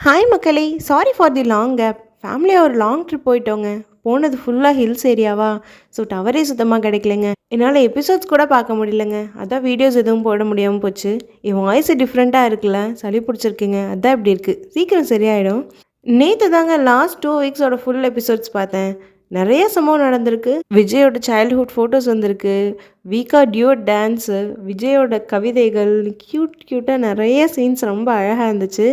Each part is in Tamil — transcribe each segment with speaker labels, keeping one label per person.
Speaker 1: ஹாய் மக்களே, sorry for the long gap. ஃபேமிலியாக ஒரு லாங் ட்ரிப் போயிட்டோங்க. போனது ஃபுல்லாக ஹில்ஸ் ஏரியாவா, ஸோ டவரே சுத்தமாக கிடைக்கலங்க. என்னால் எபிசோட்ஸ் கூட பார்க்க முடியலங்க. அதான் வீடியோஸ் எதுவும் போட முடியாமல் போச்சு. என் வாய்ஸ் டிஃப்ரெண்ட்டாக இருக்குல்ல, சளி பிடிச்சிருக்குங்க. அதான் இப்படி இருக்குது. சீக்கிரம் சரியாயிடும். நேற்று தாங்க லாஸ்ட் 2 வீக்ஸோட ஃபுல் எபிசோட்ஸ் பார்த்தேன். நிறைய சம்பவம் நடந்திருக்கு. விஜயோட சைல்ட்ஹுட் ஃபோட்டோஸ் வந்திருக்கு. வீக்கா டியூட் டான்ஸு, விஜயோட கவிதைகள், க்யூட்டாக நிறைய சீன்ஸ் ரொம்ப அழகாக இருந்துச்சு.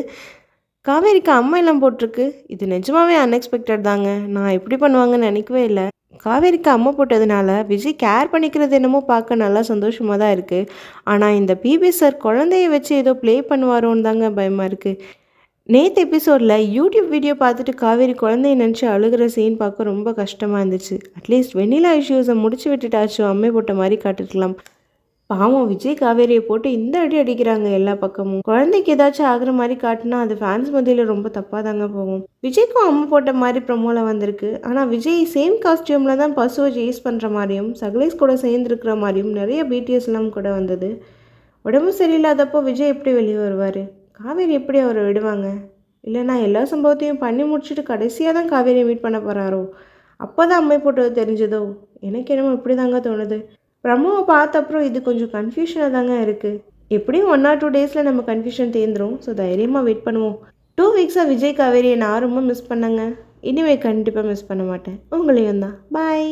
Speaker 1: காவேரிக்கு அம்மா எல்லாம் போட்டிருக்கு. இது நிஜமாவே அன்எக்ஸ்பெக்டட் தாங்க. நான் எப்படி பண்ணுவாங்கன்னு நினைக்கவே இல்லை. காவேரிக்கு அம்மா போட்டதுனால விஜய் கேர் பண்ணிக்கிறது என்னமோ பார்க்க நல்லா சந்தோஷமாக தான் இருக்குது. ஆனால் இந்த பிபி சார் குழந்தைய வச்சு ஏதோ ப்ளே பண்ணுவாரோன்னு தாங்க பயமாக இருக்குது. நேற்று எபிசோடில் யூடியூப் வீடியோ பார்த்துட்டு காவேரி குழந்தைய நினச்சி அழுகிற சீன் பார்க்க ரொம்ப கஷ்டமாக இருந்துச்சு. அட்லீஸ்ட் வெண்ணிலா இஷ்யூஸை முடிச்சு விட்டுட்டாச்சும் அம்மை போட்ட மாதிரி காட்டிருக்கலாம். பாவம் விஜய் காவேரியை போட்டு இந்த அடி அடிக்கிறாங்க எல்லா பக்கமும். குழந்தைக்கு ஏதாச்சும் ஆகுற மாதிரி காட்டினா அது ஃபேன்ஸ் மத்தியில் ரொம்ப தப்பாக தாங்க போகும். விஜய்க்கும் அம்மா போட்ட மாதிரி ப்ரமோவில் வந்திருக்கு. ஆனால் விஜய் சேம் காஸ்டியூமில் தான் பசுவை சேஸ் பண்ணுற மாதிரியும் சகலேஷ் கூட சேர்ந்துருக்கிற மாதிரியும் நிறைய பிடிஎஸ்லாம் கூட வந்தது. உடம்பு சரியில்லாதப்போ விஜய் எப்படி வெளியே வருவார்? காவேரி எப்படி அவரை விடுவாங்க? இல்லைனா எல்லா சம்பவத்தையும் பண்ணி முடிச்சுட்டு கடைசியாக தான் காவேரியை மீட் பண்ண போகிறாரோ? அப்போ தான் அம்மை போட்டது தெரிஞ்சதோ? எனக்கு என்னமோ இப்படி தாங்க தோணுது. ப்ரமோவை பார்த்த அப்புறம் இது கொஞ்சம் கன்ஃபியூஷனாக தாங்க இருக்குது. எப்படியும் 1 or 2 டேஸில் நம்ம கன்ஃபியூஷன் தேர்ந்துடும். ஸோ தைரியமாக வெயிட் பண்ணுவோம். 2 வீக்ஸாக விஜய் காவேரியை நான் ரொம்ப மிஸ் பண்ணேங்க. இனிமேல் கண்டிப்பாக மிஸ் பண்ண மாட்டேன். உங்களையும் தான். பாய்.